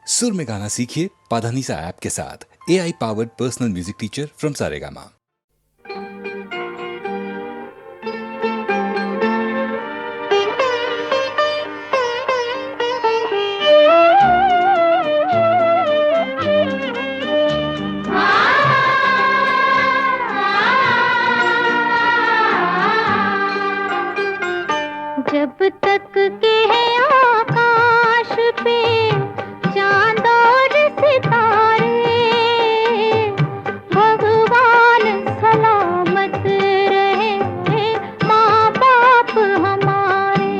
सुर में गाना सीखिए पाधानीसा ऐप के साथ। AI powered personal music teacher from Saregama. जब तक के है आकाश पे चांद और सितारे, भगवान सलामत रहे माँ बाप हमारे।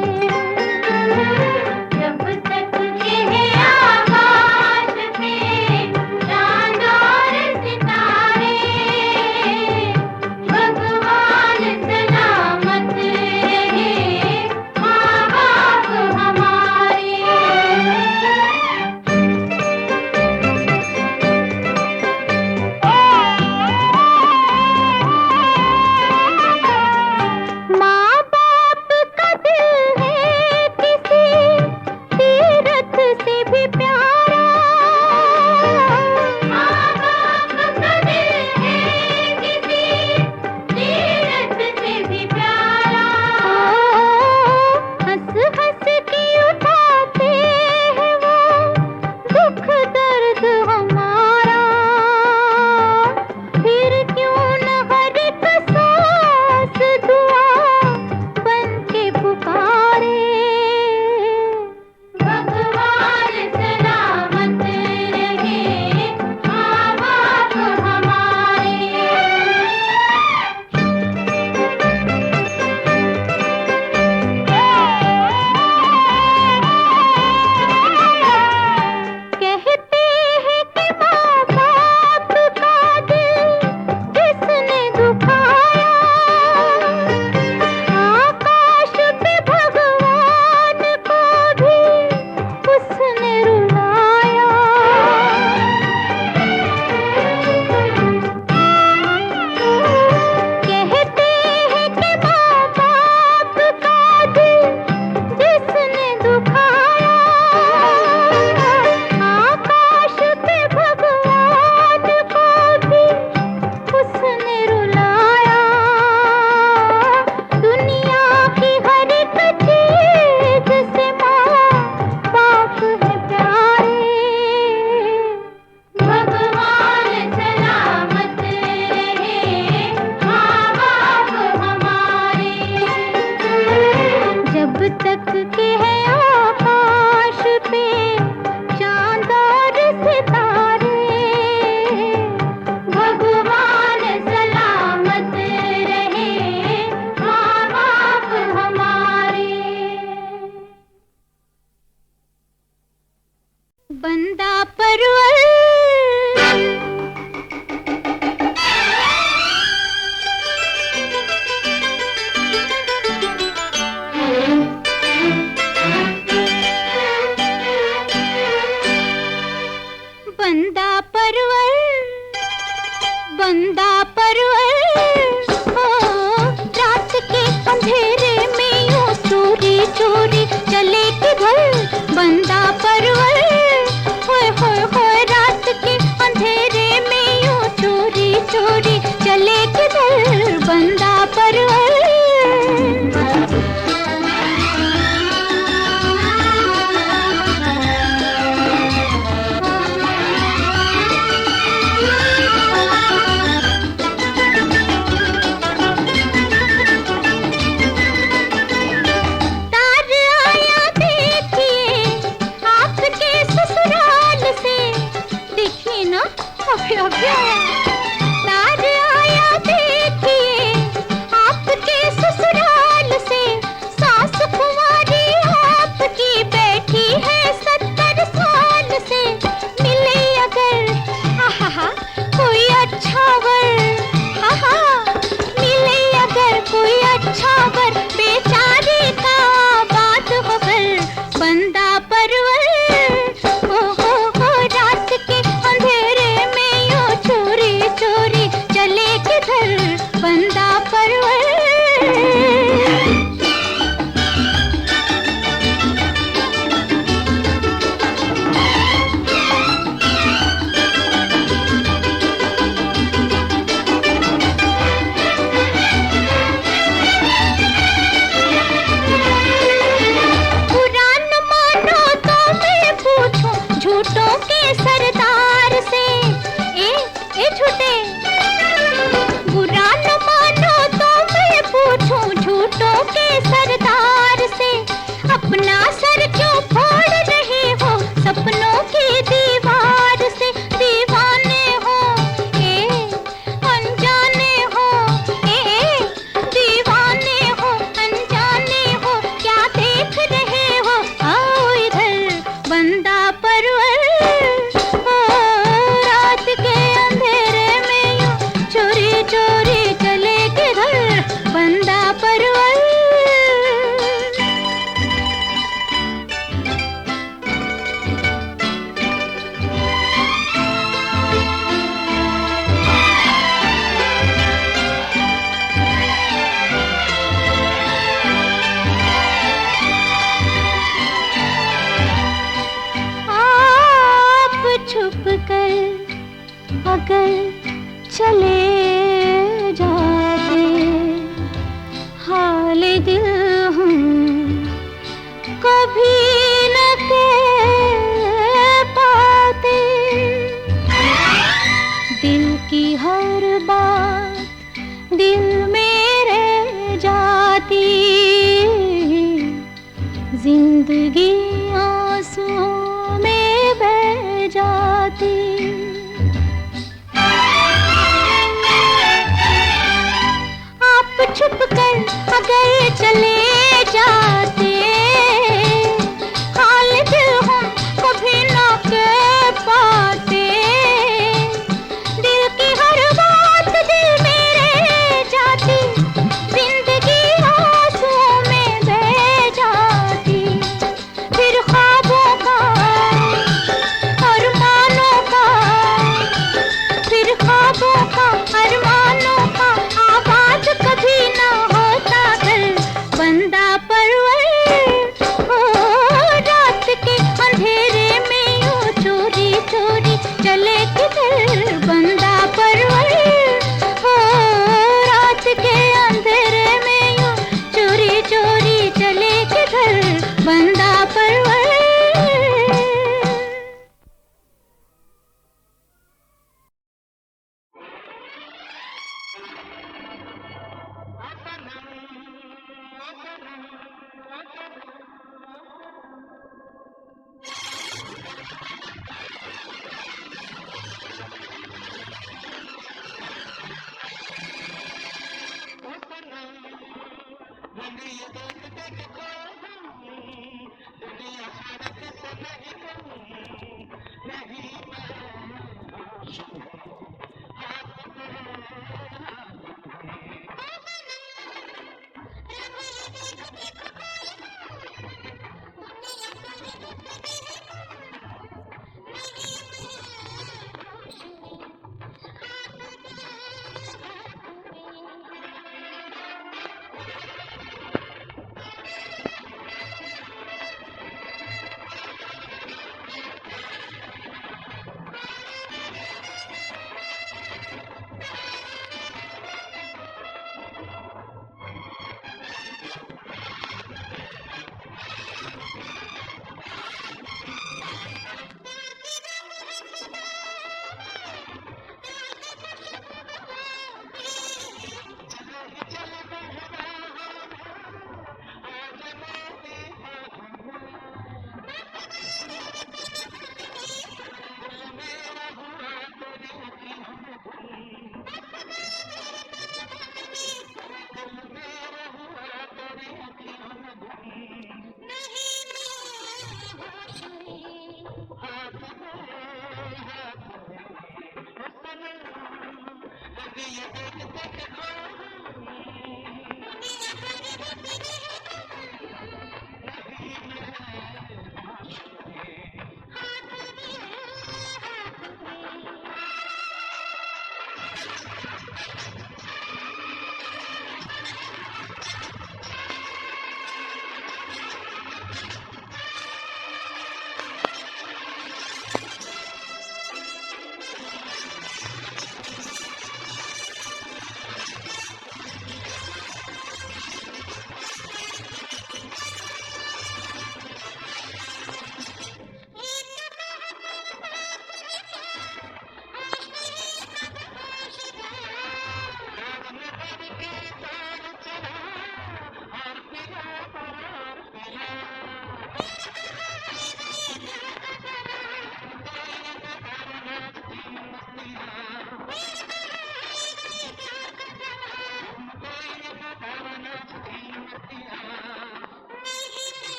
जब तक के है आकाश पे चांद और सितारे, भगवान सलामत रहे माँ बाप हमारे। माँ बाप का दिल है किसी तीरथ से भी प्यारा, माँ बाप का दिल है किसी तीरथ से भी प्यारा। हंस हंस के उठाते हैं वो दुख दर्द हमारा, फिर क्यों न हर एक सांस दुआ बन के पुकारे। भगवान सलामत रहे माँ बाप हमारे। कहते हैं कि माँ बाप का दिल किसने दुखाया, आकाश पे भगवान को भी उसने रुलाया। कहते हैं कि माँ बाप का दिल जिसने दुखाया, आकाश पे भगवान को भी उसने रुलाया। दुनिया की हर एक चीज से माँ बाप है प्यारे। भगवान सलामत रहे माँ बाप हमारे। जब तक के है आकाश पे चांद और सितारे, भगवान सलामत रहे माँ बाप हमारे। बंदा परवर बंदा परवर, बंदा परवर हो, रात के अंधेरे में यूं चोरी चोरी चले किधर। बंदा परवर होए होए होए, रात के अंधेरे में यूं चोरी चोरी चले किधर। बंदा परवर तार आया देखिए आपके ससुराल से, देखिए ना अभी अभी आया। तार आया देखिए आपके ससुराल से, सास कुंवारी आपकी बैठी है 70 साल से। मिले अगर आहा कोई अच्छा वर, आहा मिले अगर कोई अच्छा वर, बेचारी का बात खबर। बंदा परवर हो, रात के अंधेरे में यूं चोरी चोरी चले किधर। बंदा परवर झूठों के सरदार से। ए झूठे, बुरा न मानो तो मैं पूछूं झूठों के सरदार से, अपना सर क्यों फोड़ रहे हो सपनों की दीवार से। दीवाने हो अनजाने हो, दीवाने हो अनजाने हो, क्या देख रहे हो आओ इधर बंदा परवर। रात के अंधेरे में यूं चोरी चोरी चले किधर बंदा परवर। छुप कर अगर चले जाते, हाल दिल हम कभी न कह पाते। दिल की हर बात दिल में रह जाती, जिंदगी आंसुओं में बह जाती। आप छुप कर अगर चले जाते, हाल दिल हम कभी ना कह पाते। दिल की हर बात दिल में रह जाती, जिंदगी आंसुओं में बह जाती। फिर ख्वाबों का अरमानों का, फिर ख्वाबों का अरमानों का आबाद कभी ना होता घर बंदा परवर। रात के अंधेरे में यूं चोरी चोरी चले किधर बंदा परवर। रात के अंधेरे में यूं चोरी चोरी चले किधर बंदा परवर।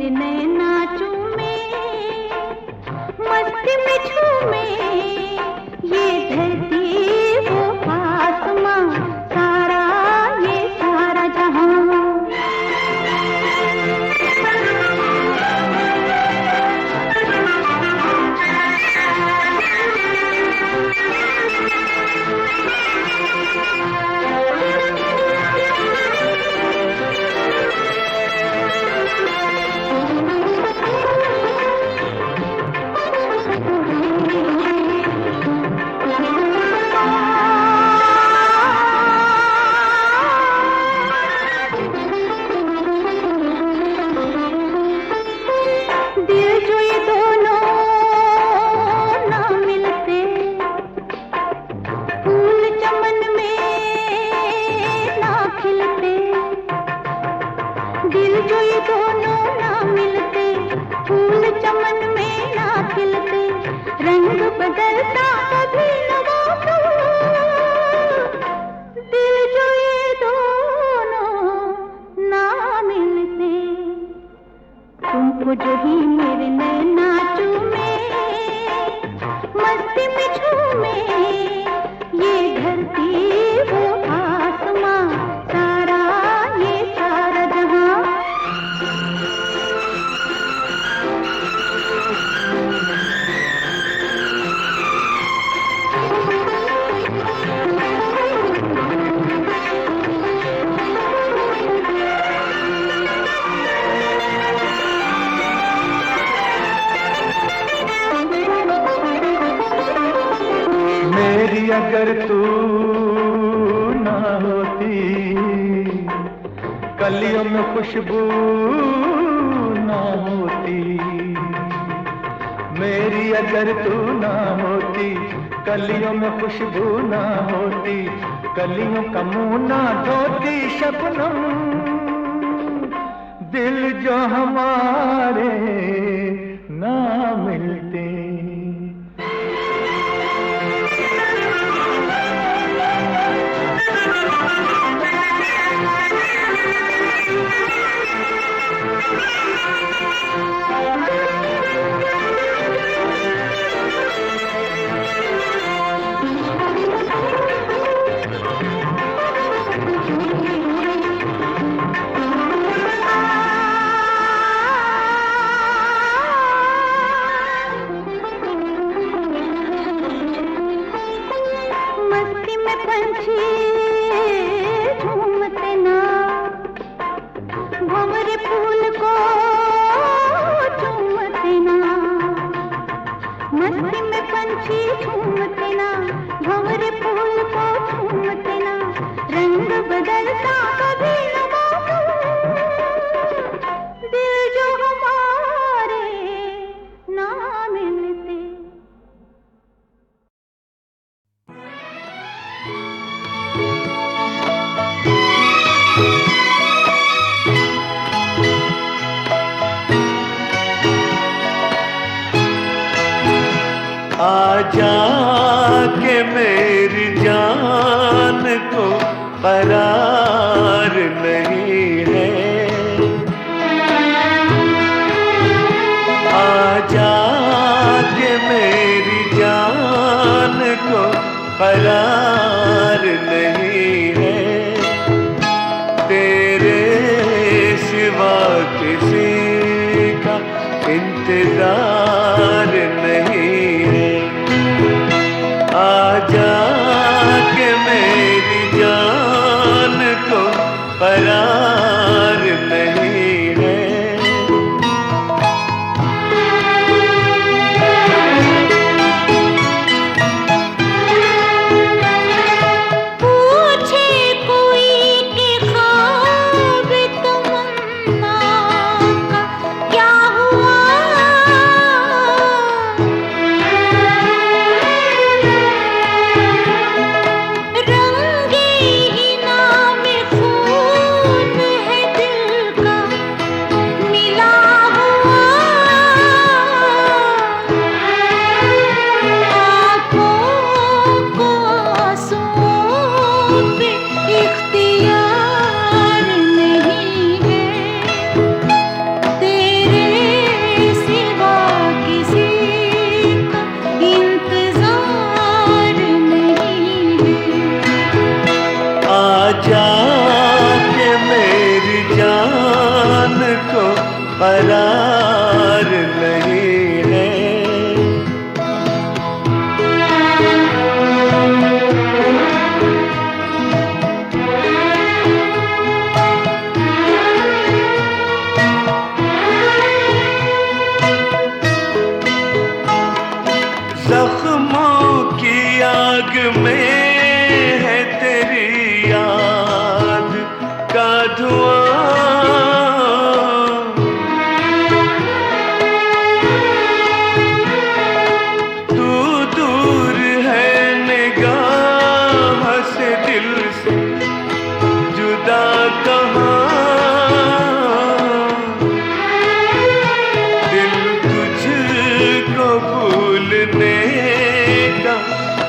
मेरे नैना चूमे, मस्ती में झूमे, ये धरती वो आसमां, सारा ये सारा जहां। जो ही मेरे नैना चूमे, मस्ती में झूमे, ये धरती वो आसमां, सारा ये सारा जहां। अगर तू ना होती, कलियों में खुशबू ना होती, मेरी अगर तू ना होती, कलियों में खुशबू ना होती, कलियों का मुंह ना धोती शबनम, दिल जो हमारे ना मिलते। आजा के मेरी जान को करार नहीं है, आजा के मेरी जान को करार नहीं है, तेरे सिवा किसी का इंतजार नहीं है। आजा के मेरी जान को करार नहीं है। पूछे कोई के ख्वाब तमन्ना का क्या हुआ, करार नहीं है। जख्मों की आग में है तेरी याद का धुआं, तू दूर है निगाह से दिल से जुदा कहाँ, दिल तुझको भूलने का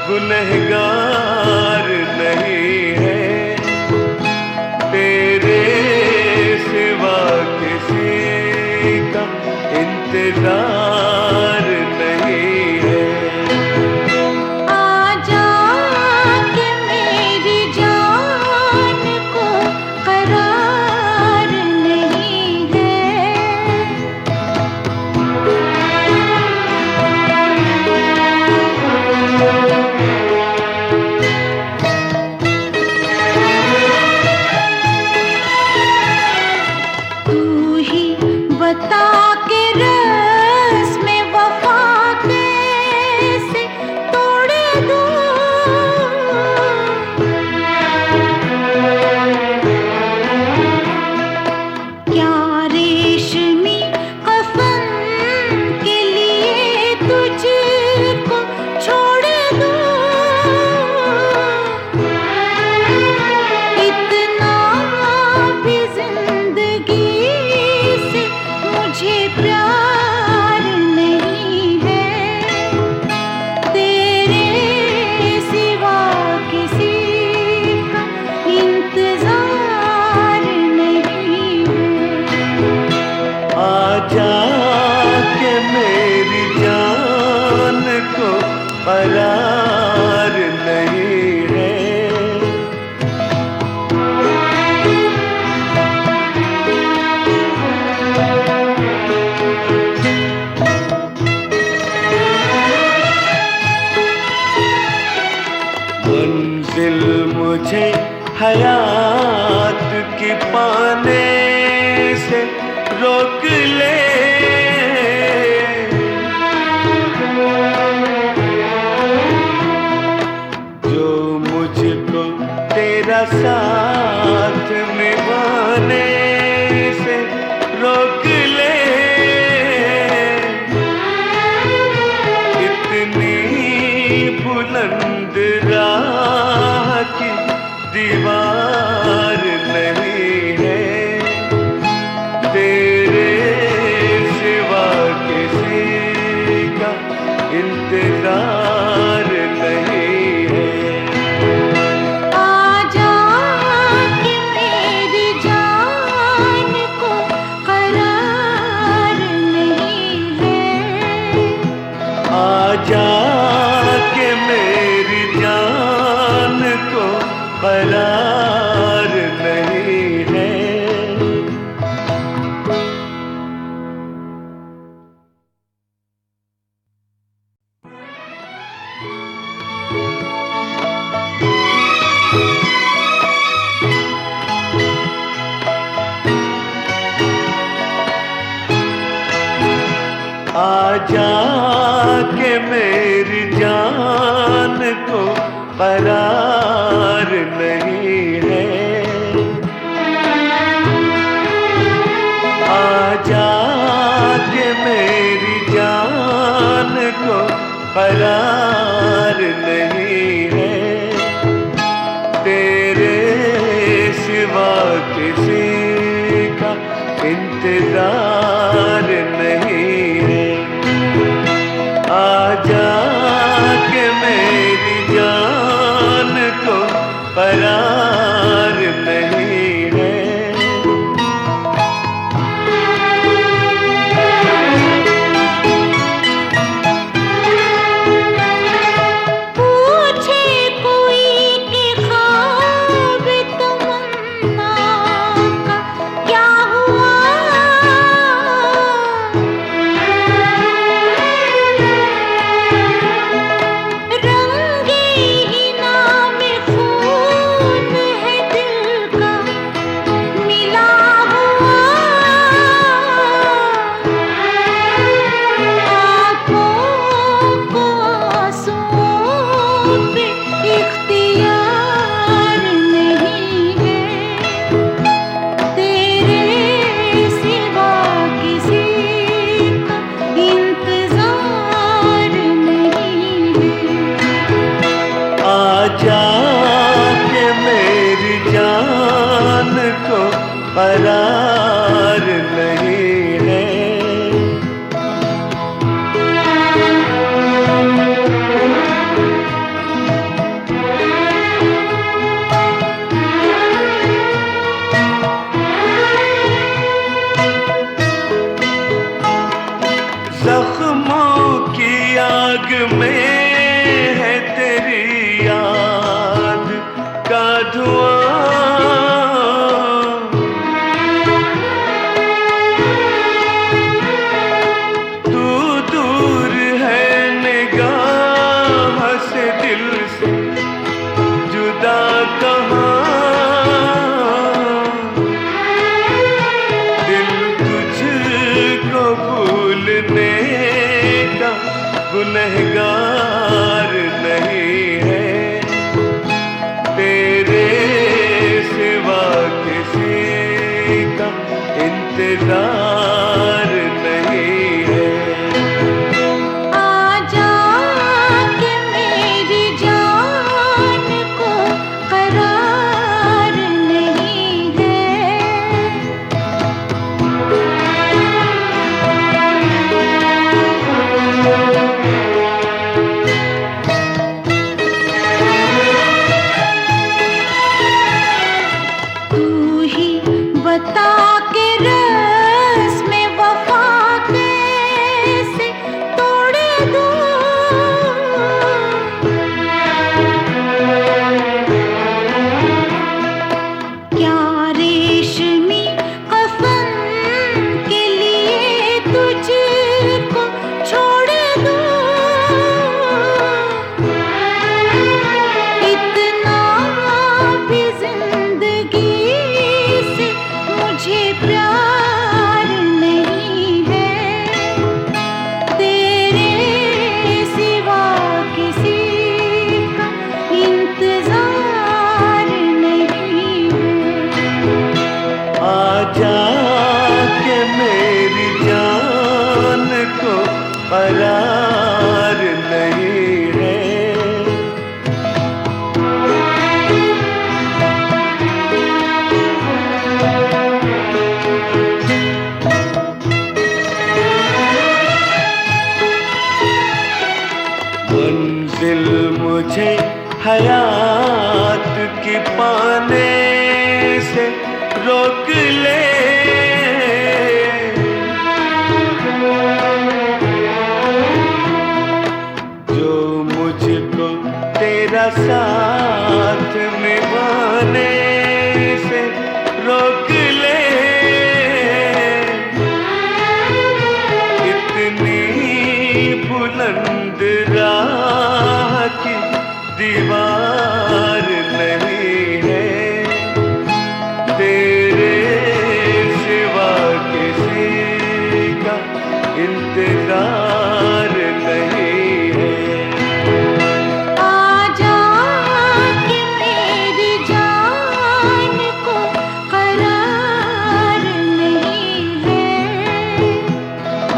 गुनहगार नहीं है, तेरे सिवा किसी का इंतजार नहीं है। आजा के मेरी जान को करार नहीं है। तू ही बता के रस्म वफा कैसे तोड़ दूं, क्या रेशमी कफन के लिए तुझको छोड़ दूं, इतना भी जिंदगी से मुझे प्यार नहीं है, तेरे सिवा किसी का इंतजार नहीं है। आजा के मेरी जान को करार नहीं है। मंजिल मुझे हयात की पाने से रोक ले, जो मुझको तेरा साथ निभाने से रोक ले, इतनी बुलंद राह की दीवार नहीं है, तेरे सिवा किसी का इंतजार नहीं है। आजा के मेरी जान को करार नहीं है। आजा के मेरी जान को करार नहीं है। आजा के मेरी जान को करार नहीं है। आजा के मेरी जान को करार नहीं है, तेरे सिवा किसी का इंतजार नहीं है। आजा के मेरी जान को करार नहीं है। आग में है तेरी याद का धुआं। तू दूर है निगाह से, दिल से जुदा कहाँ। दिल तुझको भूलने का गुनहगार नहीं है, तेरे सिवा किसी का इंतजार नहीं है। आजा के मेरी जान को करार नहीं है। तू ही बता के रस्म वफा कैसे तोड़ दूं। क्या रेशमी कफन के लिए तुझको छोड़ दूं। इतना भी जिंदगी से मुझे प्यार नहीं है, तेरे सिवा किसी का इंतजार नहीं है। आजा के मेरी जान को करार नहीं है। मंजिल मुझे हयात की पाने से रोक ले। जो मुझको तेरा साथ निभाने से रोक ले। इतनी बुलंद राह की दीवार नहीं है, तेरे सिवा किसी का इंतजार नहीं है। आजा के मेरी जान को करार नहीं है।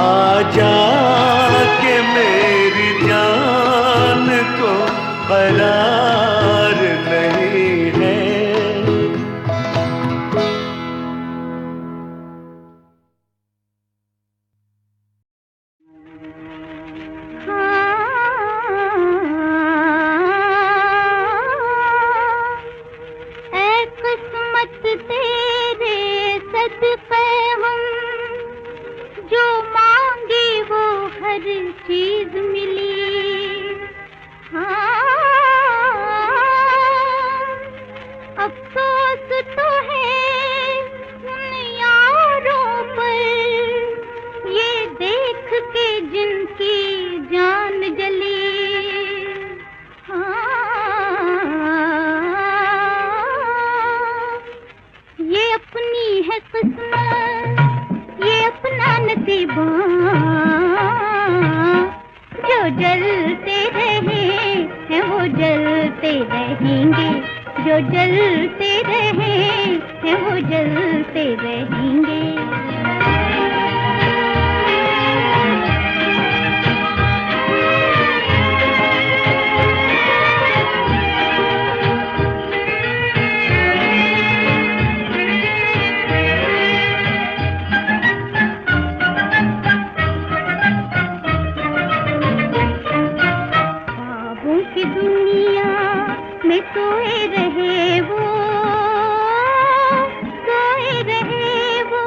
आजा के मेरी जान को करार नहीं है। ऐ किस्मत तेरे सदके हम, जो मांगी वो हर चीज मिली। हाँ, अफसोस तो है उन यारों पर, ये देख के जिनकी जान जली। ये अपनी है किस्मत, ये अपना नसीबा, जो जलते रहे हैं वो जलते रहेंगे, जो जलते रहे हैं वो जलते रहेंगे। सोए रहे वो, सोए रहे वो,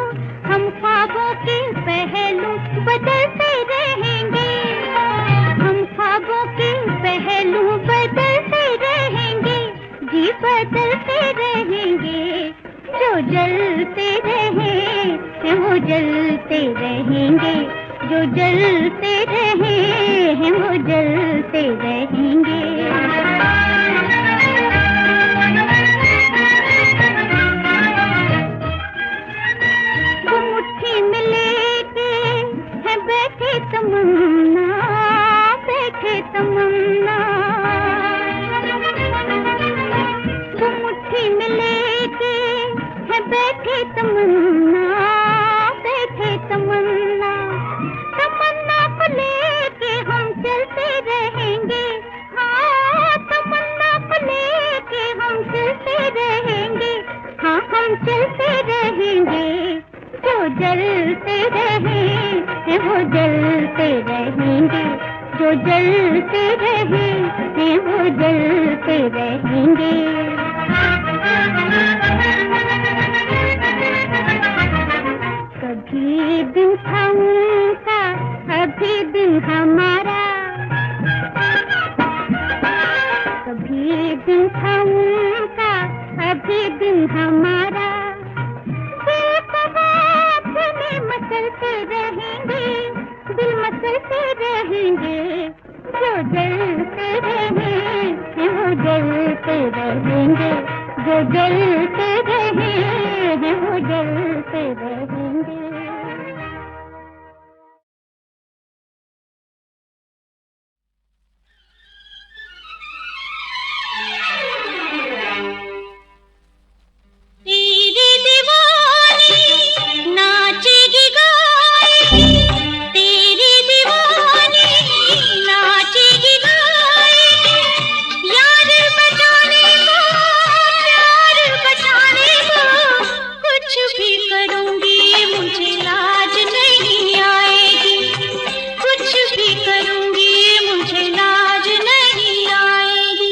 जलते रहे हैं वो जलते रहेंगे, जो जलते रहे हैं वो जलते रहेंगे। वो मुट्ठी में लेके है बैठे तमन्ना, बैठे तमन्ना। वो मुट्ठी में लेके है बैठे तमन्ना, बैठे तमन्ना। तमन्ना को लेके हम चलते रहेंगे, हाँ तमन्ना को लेके हम चलते रहेंगे, हाँ हम चलते रहेंगे। जो जलते रहे हैं वो जलते रहेंगे, जो जलते रहे हैं वो जलते रहेंगे। कभी दिन था उनका, अभी दिन हमारा, कभी दिन था उनका, अभी दिन हमारा। दिल को बात में मचलते रहेंगे, दिल मचलते रहेंगे। जो जलते रहे हैं वो जलते रहेंगे, जो जलते रहे हैं वो जलते रहेंगे। तेरी दीवानी नाचेगी गाएगी, तेरी दीवानी नाचेगी गाएगी। यार बचाने को, प्यार बचाने को, कुछ भी करूंगी मुझे लाज नहीं आएगी, कुछ भी करूंगी मुझे लाज नहीं आएगी।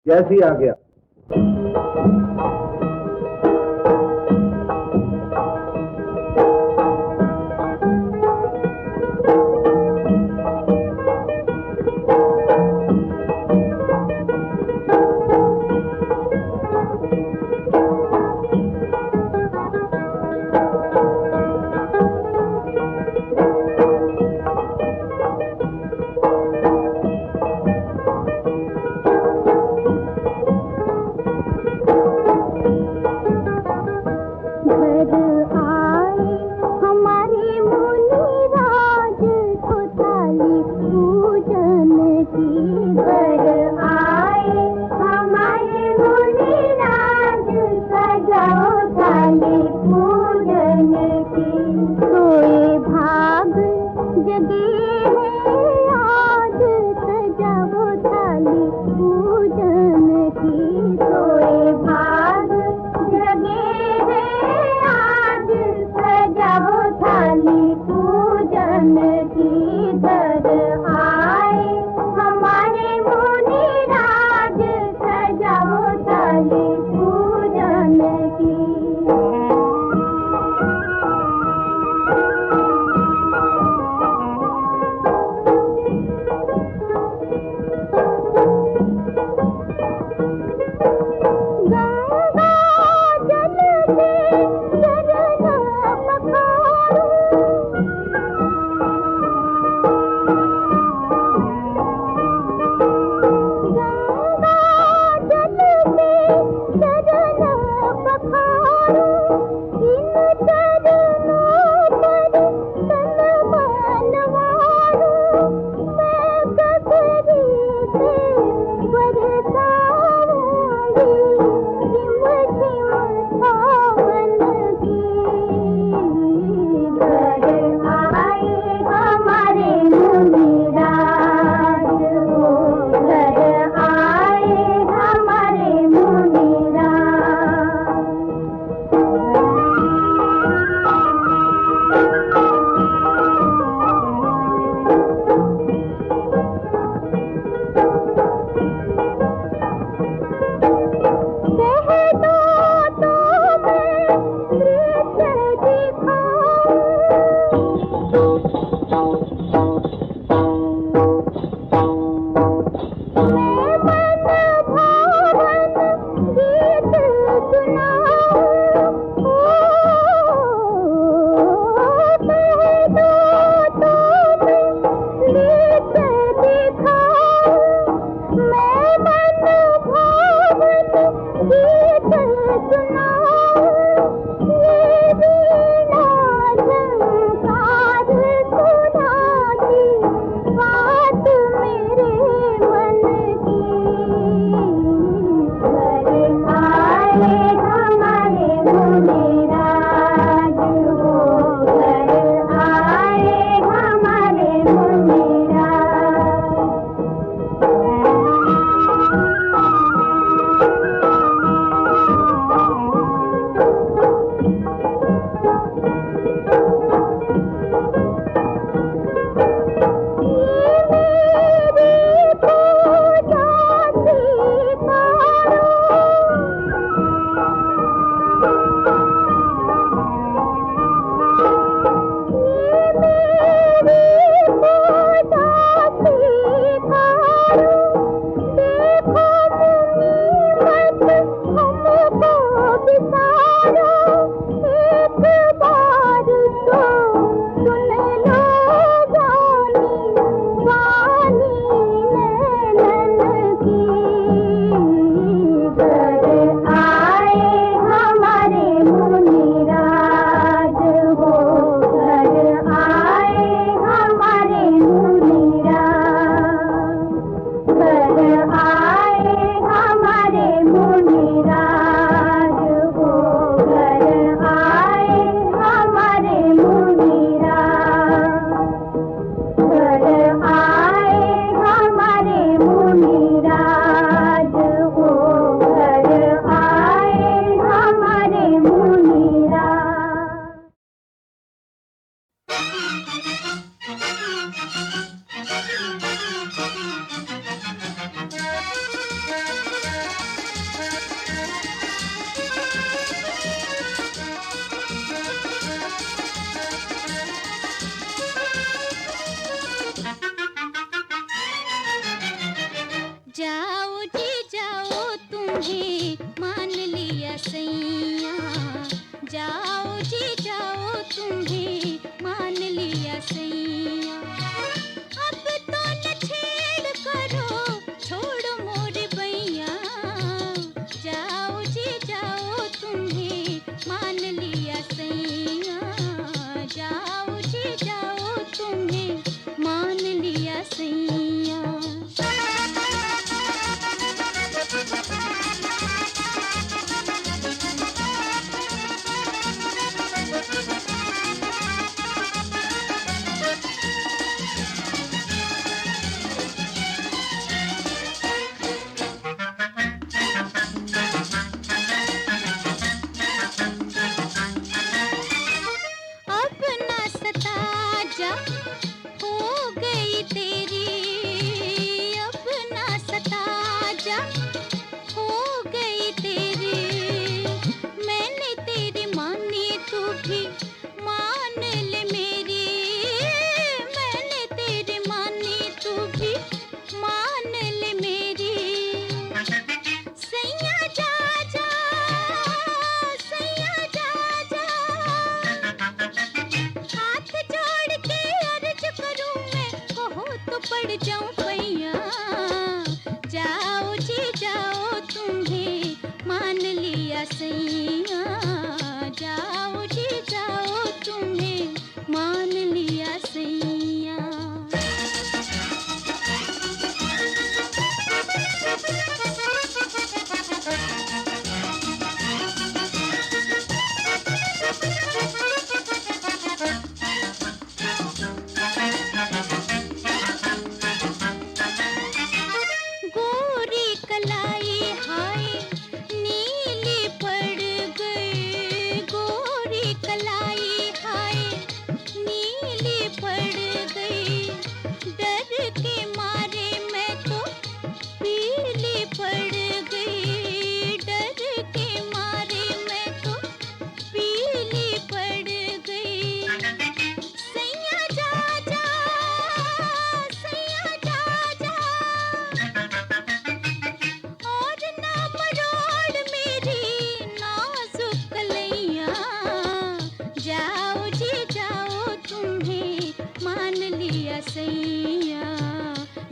जैसी आ गया।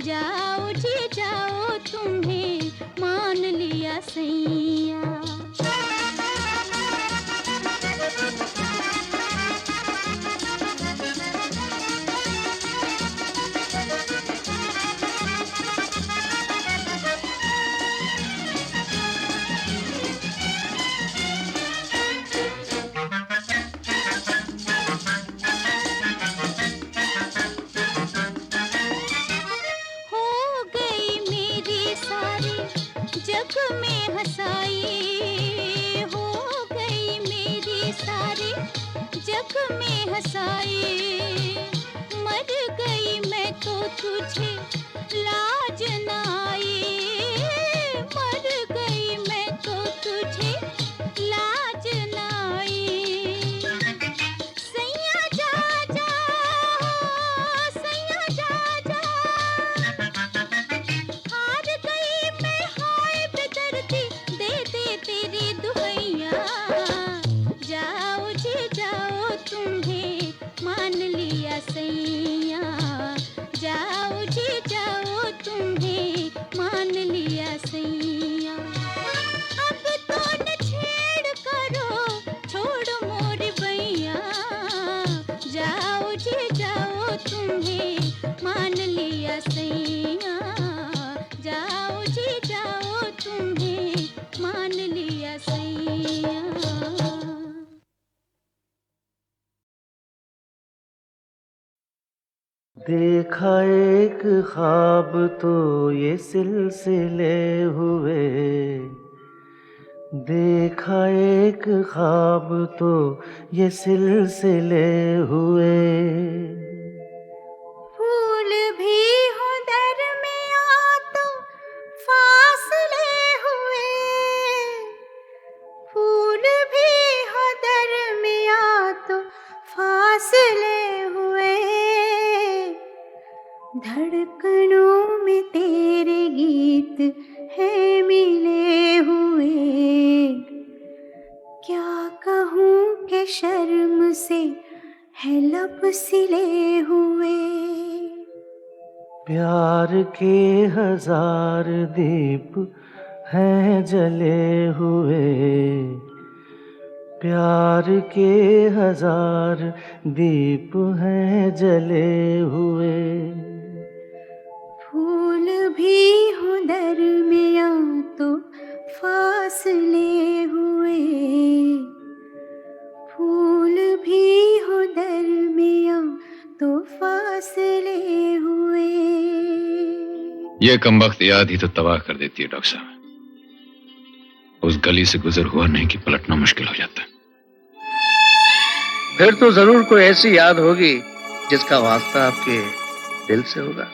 जाओ जी जाओ, तुम्हें मान लिया सैया। सैया सैया। देखा एक ख्वाब तो ये सिलसिले हुए, देखा एक ख्वाब तो ये सिलसिले हुए। फूल भी हो दरमियां तो फासले हुए, फूल भी हो दरमियां तो फासले हुए। धड़कनों में तेरे गीत है मिले हुए। क्या कहूँ कि शर्म से है लब सिले हुए। प्यार के हजार दीप हैं जले हुए, प्यार के हजार दीप हैं जले हुए। फूल भी हो दरमियां तो फासले हुए, फूल भी हो दरमियां तो फासले हुए। ये कमबख्त याद ही तो तबाह कर देती है डॉक्टर साहब। उस गली से गुजर हुआ नहीं कि पलटना मुश्किल हो जाता है। फिर तो जरूर कोई ऐसी याद होगी जिसका वास्ता आपके दिल से होगा।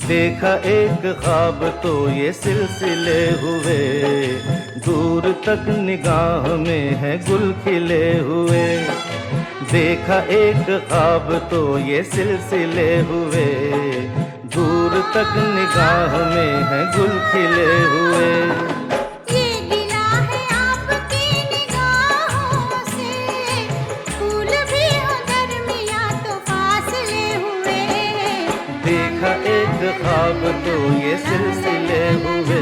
देखा एक ख्वाब तो ये सिलसिले हुए, दूर तक निगाह में है गुल खिले हुए। देखा एक ख्वाब तो ये सिलसिले हुए, दूर तक निगाह में है गुल खिले हुए। ये गिला है आपकी निगाहों से, फूल भी हो दरमियां तो फासले हुए। देखा एक ख्वाब तो ये सिलसिले हुए,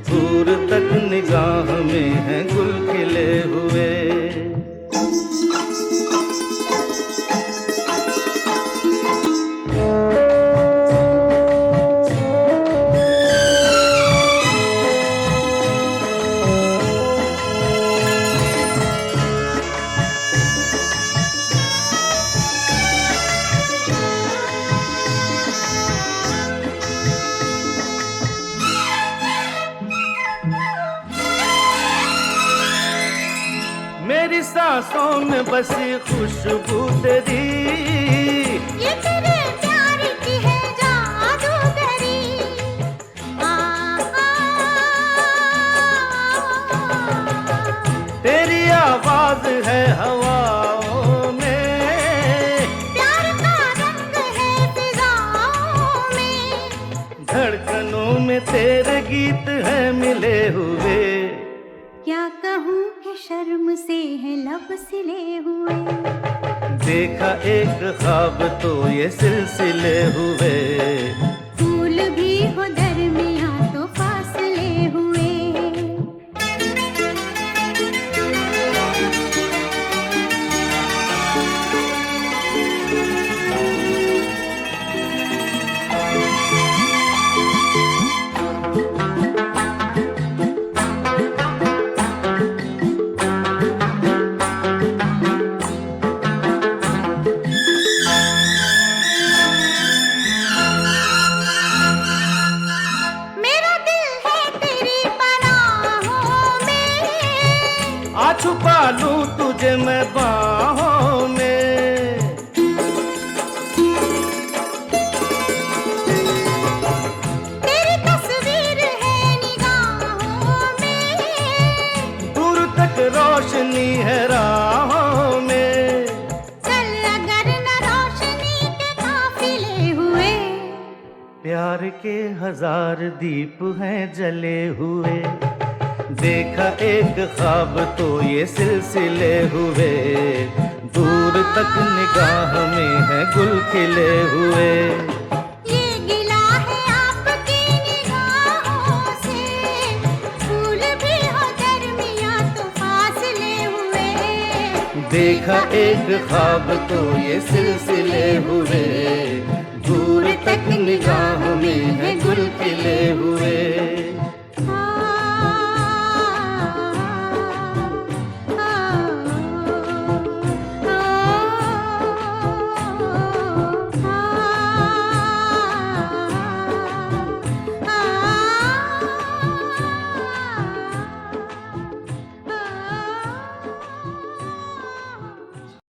दूर तक निगाह में है गुल खिले हुए। मेरी सांसों में बसी खुशबू तेरी, ये तेरे प्यार की है जादूगरी। तेरी आवाज है हवाओं में, प्यार का रंग है फिजाओं में। धड़कनों में तेरे गीत हैं मिले हुए। क्या कहूँ कि शर्म से है लब सिले हुए। देखा एक ख्वाब तो ये सिलसिले हुए, फूल भी हो दरमियां तो फासले हुए। मेरा दिल है तेरी पनाहों में, आ छुपा लूं तुझे मैं बाहों में। तेरी तस्वीर है निगाहों में। दूर तक रोशन रोशनी है राहों में। चल अगर न रोशनी के काफिले हुए, प्यार के 1000 दीप हैं जले हुए। देखा एक ख्वाब तो ये सिलसिले हुए, दूर तक निगाह में है गुल खिले हुए। ये गिला है आपकी निगाहों से, फूल भी हो दरमियां तो फासले हुए। देखा एक ख्वाब तो ये सिलसिले हुए, दूर तक निगाह में